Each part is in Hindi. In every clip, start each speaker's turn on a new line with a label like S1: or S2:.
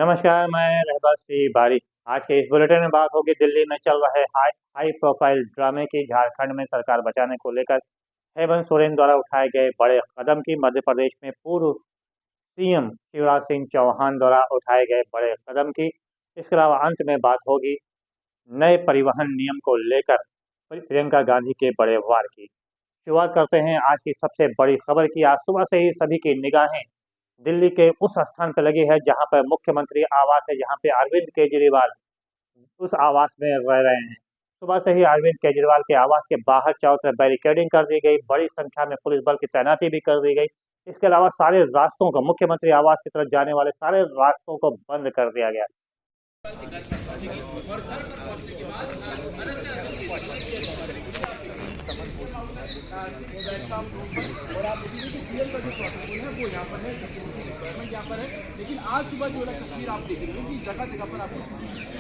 S1: नमस्कार, मैं रहबर सिंह बारी। आज के इस बुलेटिन में बात होगी दिल्ली में चल रहे हाई हाई प्रोफाइल ड्रामे की। झारखंड में सरकार बचाने को लेकर हेमंत सोरेन द्वारा उठाए गए बड़े कदम की। मध्य प्रदेश में पूर्व सीएम शिवराज सिंह चौहान द्वारा उठाए गए बड़े कदम की। इसके अलावा अंत में बात होगी नए परिवहन नियम को लेकर प्रियंका गांधी के बड़े वार की। शुरुआत करते हैं आज की सबसे बड़ी खबर की। आज सुबह से ही सभी की निगाहें दिल्ली के उस स्थान पर लगी है जहां पर मुख्यमंत्री आवास है, जहां पे अरविंद केजरीवाल उस आवास में रह रहे हैं। सुबह से ही अरविंद केजरीवाल के आवास के बाहर चारों तरफ बैरिकेडिंग कर दी गई, बड़ी संख्या में पुलिस बल की तैनाती भी कर दी गई। इसके अलावा सारे रास्तों को, मुख्यमंत्री आवास की तरफ जाने वाले सारे रास्तों को बंद कर दिया गया।
S2: और आप देखिए का जो प्रोटोकॉल है वो यहाँ पर है, गवर्नमेंट यहाँ पर है। लेकिन आज सुबह जो है तस्वीर आप देख रहे हो कि जगह जगह पर आपको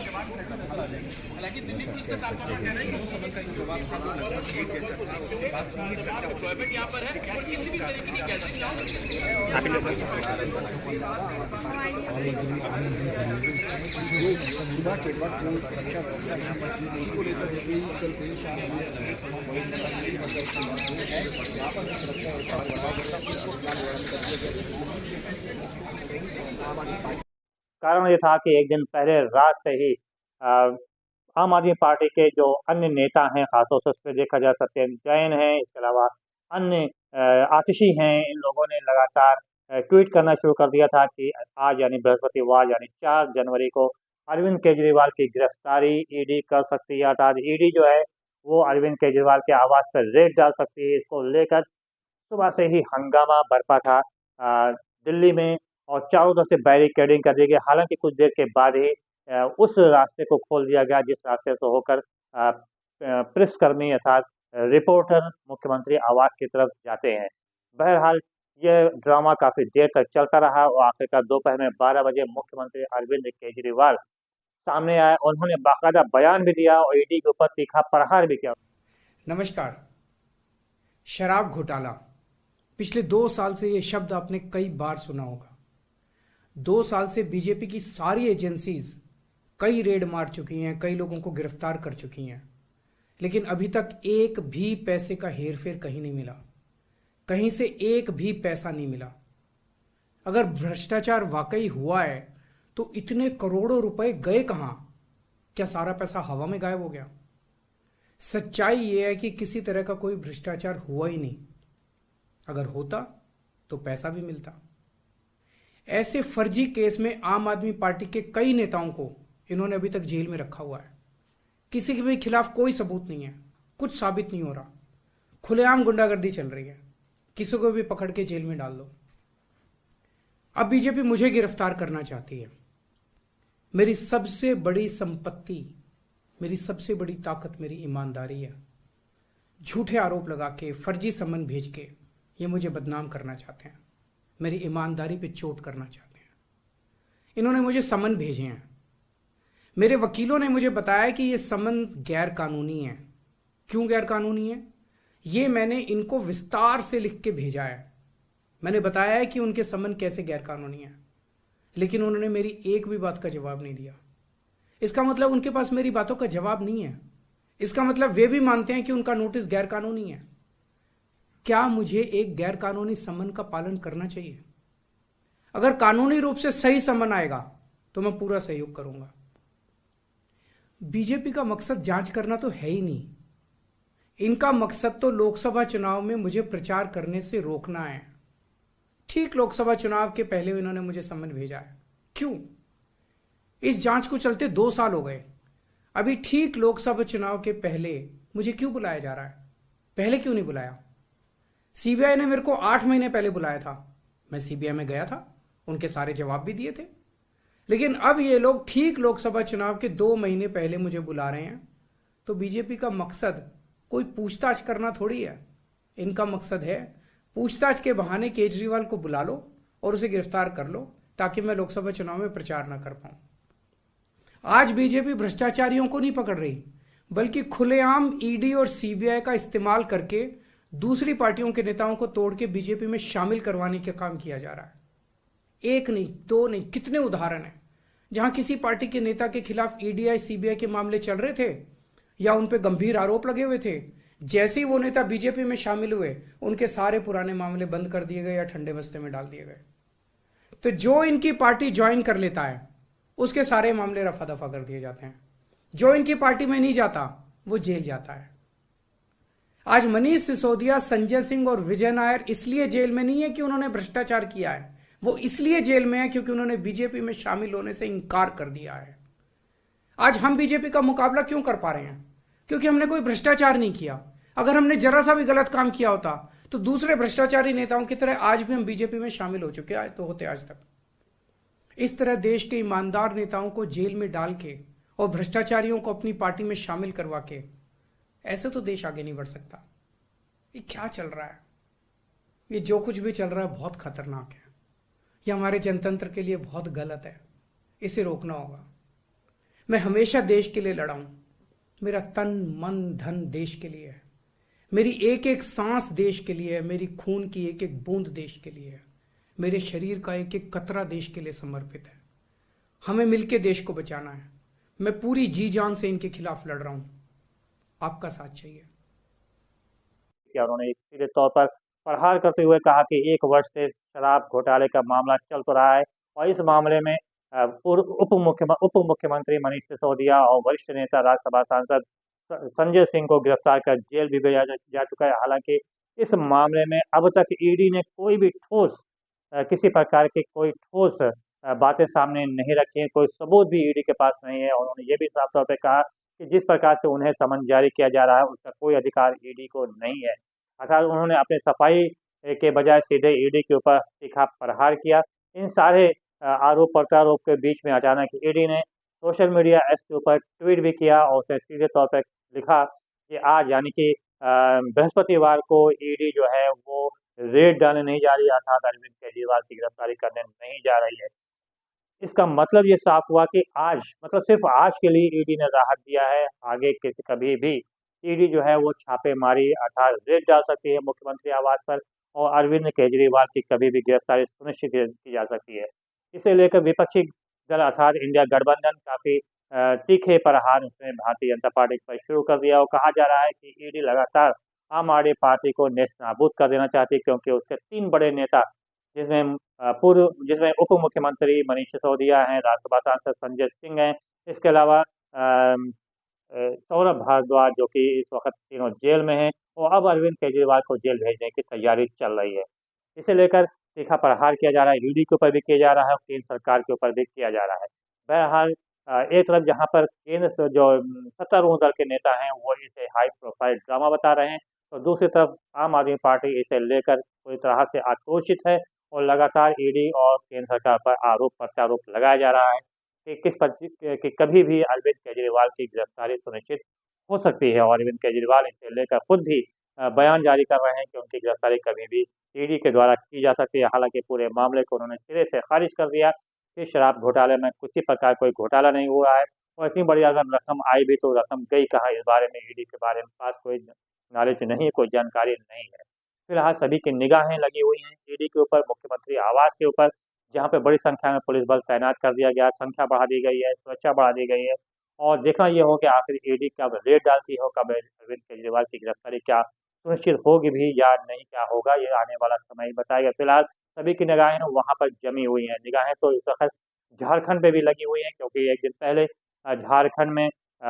S2: जवान खड़े नजर आ जाएंगे। हालांकि दिल्ली पुलिस का साफ कहना है कि गवर्नमेंट यहाँ पर है और किसी भी तरीके की गैदरिंग
S3: सुबह के वक्त जो सुरक्षा व्यवस्था यहाँ पर थी उसी को लेकर जैसे ही कल देर शाम यहाँ पर सुरक्षा
S1: कारण ये था कि एक दिन पहले रात से ही आम आदमी पार्टी के जो अन्य नेता हैं, खासतौर से उस पर देखा जाए सत्येंद्र जैन हैं, इसके अलावा अन्य आतिशी हैं, इन लोगों ने लगातार ट्वीट करना शुरू कर दिया था कि आज यानी बृहस्पतिवार यानी 4 जनवरी को अरविंद केजरीवाल की गिरफ्तारी ईडी कर सकती है। अर्थात ईडी जो है वो अरविंद केजरीवाल के आवास पर रेड डाल सकती है। इसको लेकर सुबह से ही हंगामा बरपा था दिल्ली में और चारों तरफ से बैरिकेडिंग कर दी गई। हालांकि कुछ देर के बाद ही उस रास्ते को खोल दिया गया जिस रास्ते से होकर प्रेसकर्मी अर्थात रिपोर्टर मुख्यमंत्री आवास की तरफ जाते हैं। बहरहाल ये ड्रामा काफ़ी देर तक चलता रहा और आखिरकार दोपहर में 12 बजे मुख्यमंत्री अरविंद केजरीवाल सामने आए। उन्होंने बाकायदा बयान भी दिया और ईडी के ऊपर तीखा प्रहार भी किया।
S4: नमस्कार। शराब घोटाला, पिछले 2 साल से ये शब्द आपने कई बार सुना होगा। 2 साल से बीजेपी की सारी एजेंसीज कई रेड मार चुकी हैं, कई लोगों को गिरफ्तार कर चुकी हैं, लेकिन अभी तक एक भी पैसे का हेरफेर कहीं नहीं मिला, कहीं से एक भी पैसा नहीं मिला। अगर भ्रष्टाचार वाकई हुआ है तो इतने करोड़ों रुपए गए कहां? क्या सारा पैसा हवा में गायब हो गया? सच्चाई यह है कि किसी तरह का कोई भ्रष्टाचार हुआ ही नहीं। अगर होता तो पैसा भी मिलता। ऐसे फर्जी केस में आम आदमी पार्टी के कई नेताओं को इन्होंने अभी तक जेल में रखा हुआ है। किसी के भी खिलाफ कोई सबूत नहीं है, कुछ साबित नहीं हो रहा, खुलेआम गुंडागर्दी चल रही है, किसी को भी पकड़ के जेल में डाल दो। अब बीजेपी मुझे गिरफ्तार करना चाहती है। मेरी सबसे बड़ी संपत्ति, मेरी सबसे बड़ी ताकत मेरी ईमानदारी है। झूठे आरोप लगा के, फर्जी समन भेज के ये मुझे बदनाम करना चाहते हैं, मेरी ईमानदारी पे चोट करना चाहते हैं। इन्होंने मुझे समन भेजे हैं। मेरे वकीलों ने मुझे बताया कि ये समन गैर कानूनी है। क्यों गैर कानूनी है ये मैंने इनको विस्तार से लिख के भेजा है। मैंने बताया है कि उनके समन कैसे गैर कानूनी है, लेकिन उन्होंने मेरी एक भी बात का जवाब नहीं दिया। इसका मतलब उनके पास मेरी बातों का जवाब नहीं है। इसका मतलब वे भी मानते हैं कि उनका नोटिस गैर कानूनी है। क्या मुझे एक गैर कानूनी समन का पालन करना चाहिए? अगर कानूनी रूप से सही समन आएगा तो मैं पूरा सहयोग करूंगा। बीजेपी का मकसद जांच करना तो है ही नहीं। इनका मकसद तो लोकसभा चुनाव में मुझे प्रचार करने से रोकना है। ठीक लोकसभा चुनाव के पहले इन्होंने मुझे समन भेजा है। क्यों? इस जांच को चलते 2 साल हो गए। अभी ठीक लोकसभा चुनाव के पहले मुझे क्यों बुलाया जा रहा है? पहले क्यों नहीं बुलाया? सीबीआई ने मेरे को 8 महीने पहले बुलाया था। मैं सीबीआई में गया था, उनके सारे जवाब भी दिए थे। लेकिन अब ये लोग ठीक लोकसभा चुनाव के 2 महीने पहले मुझे बुला रहे हैं। तो बीजेपी का मकसद कोई पूछताछ करना थोड़ी है। इनका मकसद है पूछताछ के बहाने केजरीवाल को बुला लो और उसे गिरफ्तार कर लो ताकि मैं लोकसभा चुनाव में प्रचार ना कर पाऊं। आज बीजेपी भ्रष्टाचारियों को नहीं पकड़ रही, बल्कि खुलेआम ईडी और सीबीआई का इस्तेमाल करके दूसरी पार्टियों के नेताओं को तोड़ के बीजेपी में शामिल करवाने का काम किया जा रहा है। एक नहीं, 2 नहीं, कितने उदाहरण हैं। जहां किसी पार्टी के नेता के खिलाफ ईडीआई सीबीआई के मामले चल रहे थे या उन पे गंभीर आरोप लगे हुए थे, जैसे ही वो नेता बीजेपी में शामिल हुए उनके सारे पुराने मामले बंद कर दिए गए या ठंडे बस्ते में डाल दिए गए। तो जो इनकी पार्टी ज्वाइन कर लेता है उसके सारे मामले रफा दफा कर दिए जाते हैं। जो इनकी पार्टी में नहीं जाता वो जेल जाता है। आज मनीष सिसोदिया, संजय सिंह और विजय नायर इसलिए जेल में नहीं है कि उन्होंने भ्रष्टाचार किया है, वो इसलिए जेल में है क्योंकि उन्होंने बीजेपी में शामिल होने से इंकार कर दिया है। आज हम बीजेपी का मुकाबला क्यों कर पा रहे हैं? क्योंकि हमने कोई भ्रष्टाचार नहीं किया। अगर हमने जरा सा भी गलत काम किया होता तो दूसरे भ्रष्टाचारी नेताओं की तरह आज भी हम बीजेपी में शामिल हो चुके आज तो होते आज तक। इस तरह देश के ईमानदार नेताओं को जेल में डाल के और भ्रष्टाचारियों को अपनी पार्टी में शामिल करवा के ऐसे तो देश आगे नहीं बढ़ सकता। ये क्या चल रहा है? ये जो कुछ भी चल रहा है बहुत खतरनाक है। ये हमारे जनतंत्र के लिए बहुत गलत है। इसे रोकना होगा। मैं हमेशा देश के लिए लड़ा हूं। मेरा तन मन धन देश के लिए है। मेरी एक एक सांस देश के लिए है। मेरी खून की एक एक बूंद देश के लिए है। मेरे शरीर का एक एक कतरा देश के लिए समर्पित है। हमें मिलकर देश को बचाना है। मैं पूरी जी जान से इनके खिलाफ लड़ रहा हूं। आपका साथ चाहिए।
S1: किया उन्होंने सीधे तौर पर प्रहार करते हुए कहा कि 1 वर्ष से शराब घोटाले का मामला चल तो रहा है और इस मामले में पूर्व उप मुख्यमंत्री मनीष सिसोदिया और वरिष्ठ नेता राज्यसभा सांसद संजय सिंह को गिरफ्तार कर जेल भी भेजा जा चुका है। हालांकि इस मामले में अब तक ईडी ने कोई भी ठोस किसी प्रकार की कोई ठोस बातें सामने नहीं रखी हैं। कोई सबूत भी ईडी के पास नहीं है। और उन्होंने ये भी साफ तौर पे कहा कि जिस प्रकार से उन्हें समन जारी किया जा रहा है उसका कोई अधिकार ईडी को नहीं है। अर्थात उन्होंने अपने सफाई के बजाय सीधे ईडी के ऊपर तीखा प्रहार किया। इन सारे आरोप प्रत्यारोप के बीच में अचानक ईडी ने सोशल मीडिया एक्स के ऊपर ट्वीट भी किया और उसे सीधे तौर पर लिखा कि आज यानी कि बृहस्पतिवार को ईडी जो है वो रेड डालने नहीं जा रही, अर्थात अरविंद केजरीवाल की गिरफ्तारी करने नहीं जा रही है। इसका मतलब ये साफ हुआ कि आज मतलब सिर्फ आज के लिए ईडी ने राहत दिया है। आगे किसी कभी भी ईडी जो है वो छापेमारी अर्थात रेड डाल सकती है मुख्यमंत्री आवास पर और अरविंद केजरीवाल की कभी भी गिरफ्तारी सुनिश्चित की जा सकती है। इसे लेकर विपक्षी दल अर्थात इंडिया गठबंधन काफी तीखे प्रहार उसने भारतीय जनता पार्टी पर शुरू कर दिया और कहा जा रहा है कि ईडी लगातार आम आदमी पार्टी को नेस्तनाबूद कर देना चाहती है क्योंकि उसके 3 बड़े नेता जिसमें उप मुख्यमंत्री मनीष सिसोदिया हैं, राज्यसभा सांसद संजय सिंह हैं, इसके अलावा सौरभ भारद्वाज जो कि इस वक्त तीनों जेल में हैं और अब अरविंद केजरीवाल को जेल भेजने की तैयारी चल रही है। इसे लेकर तीखा प्रहार किया जा रहा है। ईडी के ऊपर भी किया जा रहा है और केंद्र सरकार के ऊपर भी किया जा रहा है। बहरहाल एक तरफ जहां पर केंद्र से जो सत्तारूढ़ दल के नेता हैं वो इसे हाई प्रोफाइल ड्रामा बता रहे हैं, तो दूसरी तरफ आम आदमी पार्टी इसे लेकर पूरी तरह से आक्रोशित है और लगातार ईडी और केंद्र सरकार पर आरोप प्रत्यारोप लगाया जा रहा है कि कभी भी अरविंद केजरीवाल की गिरफ्तारी सुनिश्चित हो सकती है और अरविंद केजरीवाल इसे लेकर खुद भी बयान जारी कर रहे हैं कि उनकी गिरफ्तारी कभी भी ईडी के द्वारा की जा सकती है। हालांकि पूरे मामले को उन्होंने सिरे से खारिज कर दिया कि शराब घोटाले में किसी प्रकार कोई घोटाला नहीं हुआ है और इतनी बड़ी अगर रकम आई भी तो रकम गई कहाँ, इस बारे में ईडी के बारे में पास कोई नॉलेज नहीं है, कोई जानकारी नहीं है। फिलहाल सभी की निगाहें लगी हुई हैं ईडी के ऊपर, मुख्यमंत्री आवास के ऊपर, जहां पे बड़ी संख्या में पुलिस बल तैनात कर दिया गया, संख्या बढ़ा दी गई है, सुरक्षा बढ़ा दी गई है और देखना ये हो कि आखिर ईडी कब रेड डालती हो, कब अरविंद केजरीवाल की गिरफ्तारी क्या सुनिश्चित होगी भी या नहीं, क्या होगा ये आने वाला समय ही बताएगा। फिलहाल सभी की निगाहें वहां पर जमी हुई हैं। निगाहें तो इस वक्त झारखंड पे भी लगी हुई हैं क्योंकि एक दिन पहले झारखंड में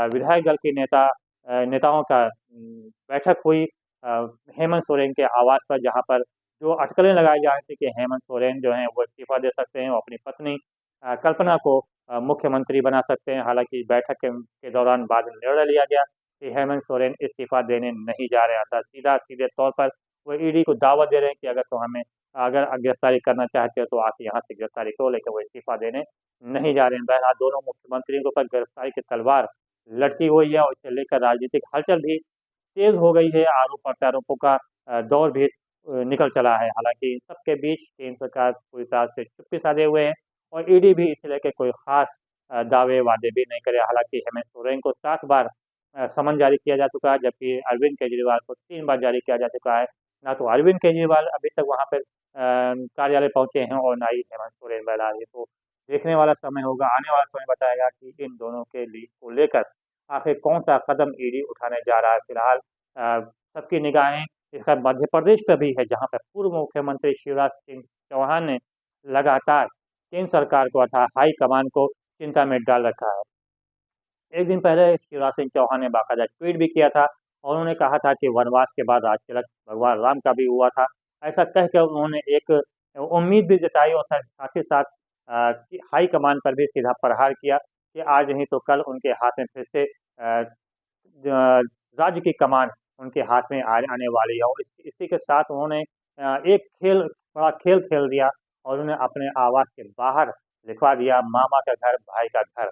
S1: विधायक दल के नेताओं का बैठक हुई हेमंत सोरेन के आवास पर, जहां पर जो अटकलें लगाई जा रही थी कि हेमंत सोरेन जो हैं वो इस्तीफा दे सकते हैं और अपनी पत्नी कल्पना को मुख्यमंत्री बना सकते हैं। हालांकि बैठक के दौरान बाद में निर्णय लिया गया कि हेमंत सोरेन इस्तीफा देने नहीं जा रहे हैं, अर्थात सीधे तौर पर वो ईडी को दावत दे रहे हैं कि अगर गिरफ्तारी करना चाहते हो तो आप यहाँ से गिरफ्तारी करो, लेकिन वो इस्तीफा देने नहीं जा रहे हैं। बहरहाल दोनों मुख्यमंत्रियों के ऊपर गिरफ्तारी की तलवार लटकी हुई है और इसे लेकर राजनीतिक हलचल भी तेज हो गई है। आरोप प्रत्यारोपों का दौर भी निकल चला है। हालांकि इन सबके बीच केंद्र सरकार पूरी तरह से चुप्पी साधे हुए हैं और ईडी भी इसे लेकर कोई खास दावे वादे भी नहीं करे। हालांकि हेमंत सोरेन को 7 बार समन जारी किया जा चुका है, जबकि अरविंद केजरीवाल को 3 बार जारी किया जा चुका है। ना तो अरविंद केजरीवाल अभी तक वहाँ पर कार्यालय पहुंचे हैं और ना ही हेमंत सोरेन। बहरहाल ये तो देखने वाला समय होगा, आने वाला समय बताएगा कि इन दोनों के को लेकर आखिर कौन-सा कदम ईडी उठाने जा रहा है। फिलहाल सबकी निगाहें इस बार मध्य प्रदेश पे भी है, जहाँ पे पूर्व मुख्यमंत्री शिवराज सिंह चौहान ने लगातार केंद्र सरकार को अर्थात हाई कमान को चिंता में डाल रखा है। एक दिन पहले शिवराज सिंह चौहान ने बाकायदा ट्वीट भी किया था और उन्होंने कहा था कि वनवास के बाद राज्य भगवान राम का भी हुआ था। ऐसा कह कर उन्होंने एक उम्मीद भी जताई और साथ ही साथ कि हाई कमान पर भी सीधा प्रहार किया कि आज नहीं तो कल उनके हाथ में फिर से राज्य की कमान उनके हाथ में आने वाली है। और इसी के साथ उन्होंने एक बड़ा खेल खेल दिया और उन्होंने अपने आवास के बाहर लिखवा दिया मामा का घर भाई का घर।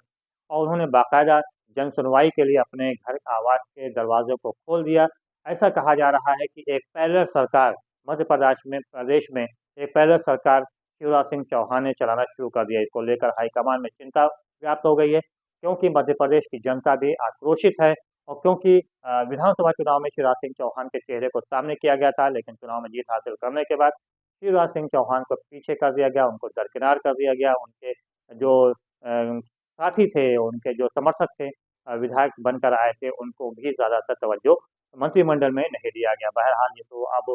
S1: और उन्होंने बाकायदा जन सुनवाई के लिए अपने घर आवास के दरवाज़ों को खोल दिया। ऐसा कहा जा रहा है कि एक पैरेलल सरकार मध्य प्रदेश में एक पैरेलल सरकार शिवराज सिंह चौहान ने चलाना शुरू कर दिया। इसको लेकर हाईकमान में चिंता व्याप्त हो गई है, क्योंकि मध्य प्रदेश की जनता भी आक्रोशित है और क्योंकि विधानसभा चुनाव में शिवराज सिंह चौहान के चेहरे को सामने किया गया था, लेकिन चुनाव में जीत हासिल करने के बाद शिवराज सिंह चौहान को पीछे कर दिया गया, उनको दरकिनार कर दिया गया। उनके जो साथी थे, उनके जो समर्थक थे, विधायक बनकर आए थे, उनको भी ज़्यादातर तवज्जो मंत्रिमंडल में नहीं दिया गया। बहरहाल ये तो अब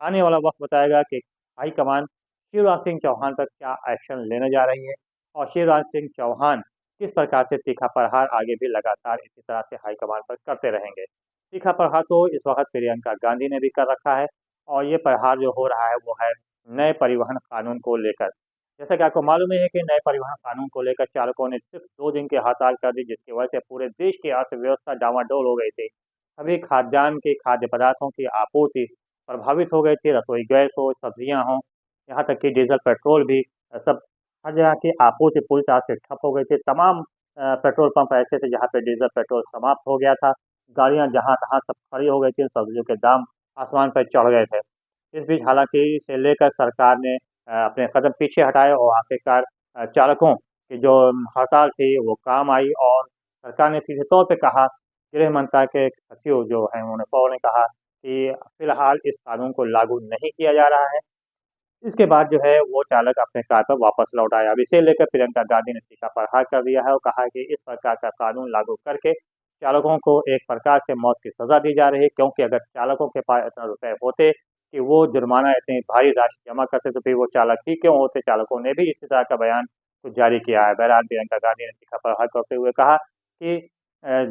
S1: आने वाला वक़्त बताएगा कि हाईकमान शिवराज सिंह चौहान पर क्या एक्शन लेने जा रही है और शिवराज सिंह चौहान किस प्रकार से तीखा प्रहार आगे भी लगातार इसी तरह से हाईकमान पर करते रहेंगे। तीखा प्रहार तो इस वक़्त प्रियंका गांधी ने भी कर रखा है और ये प्रहार जो हो रहा है वो है नए परिवहन कानून को लेकर। जैसा कि आपको मालूम ही है कि नए परिवहन कानून को लेकर चालकों ने सिर्फ 2 दिन की हड़ताल कर दी, जिसकी वजह से पूरे देश की अर्थव्यवस्था डामाडोल हो गई थी। सभी खाद्यान्न के खाद्य पदार्थों की आपूर्ति प्रभावित हो गई थी, रसोई गैस हो, सब्जियाँ हों, यहाँ तक कि डीज़ल, पेट्रोल भी सब हर जगह की आपूर्ति पूरी तरह से ठप हो गई थी। तमाम पेट्रोल पंप ऐसे थे जहाँ पे डीज़ल, पेट्रोल समाप्त हो गया था। गाड़ियाँ जहाँ-तहाँ सब खड़ी हो गई थी, सब्जियों के दाम आसमान पर चढ़ गए थे। इस बीच हालाँकि इसे लेकर सरकार ने अपने कदम पीछे हटाए और आखिरकार चालकों की जो हड़ताल थी वो काम आई और सरकार ने सीधे तौर पे कहा, गृह मंत्रालय के सचिव जो हैं उन्होंने फ़ौरन कहा कि फिलहाल इस कानून को लागू नहीं किया जा रहा है। इसके बाद जो है वो चालक अपने कार पर वापस लौट आया। अब इसे लेकर प्रियंका गांधी ने तीखा प्रहार कर दिया है और कहा कि इस प्रकार का कानून लागू करके चालकों को एक प्रकार से मौत की सज़ा दी जा रही है, क्योंकि अगर चालकों के पास इतना रुपए होते कि वो जुर्माना इतनी भारी राशि जमा करते तो फिर वो चालक ही क्यों होते। चालकों ने भी इसी तरह का बयान कुछ जारी किया है। बहरहाल प्रियंका गांधी ने तीखा प्रहार करते हुए कहा कि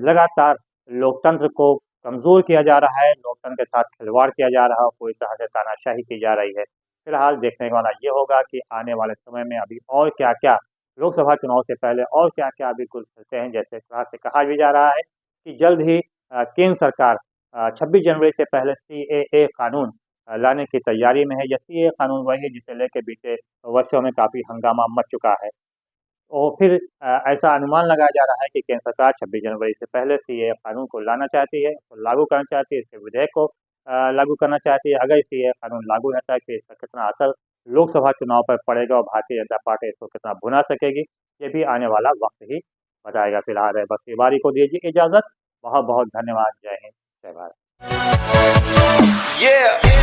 S1: लगातार लोकतंत्र को कमज़ोर किया जा रहा है, लोकतंत्र के साथ खिलवाड़ किया जा रहा है और पूरी तरह से तानाशाही की जा रही है। फिलहाल देखने वाला ये होगा कि आने वाले समय में अभी और क्या-क्या लोकसभा चुनाव से पहले और क्या-क्या अभी कुछ चलते हैं। जैसे तरह से कहा भी जा रहा है कि जल्द ही केंद्र सरकार 26 जनवरी से पहले सीएए कानून लाने की तैयारी में है। ये सीएए कानून वही है जिसे लेके बीते वर्षों में काफ़ी हंगामा मच चुका है। और फिर ऐसा अनुमान लगाया जा रहा है कि केंद्र सरकार 26 जनवरी से पहले सीएए कानून को लाना चाहती है, तो लागू करना चाहती है, इसके विधेयक को लागू करना चाहती है। अगर सीएए कानून लागू रहता है कि इसका कितना असर लोकसभा चुनाव पर पड़ेगा और भारतीय जनता पार्टी इसको कितना भुना सकेगी, ये भी आने वाला वक़्त ही बताएगा। फिलहाल बस तिवारी को दीजिए इजाज़त। बहुत-बहुत धन्यवाद। जय हिंद, जय भारत।
S5: Yeah.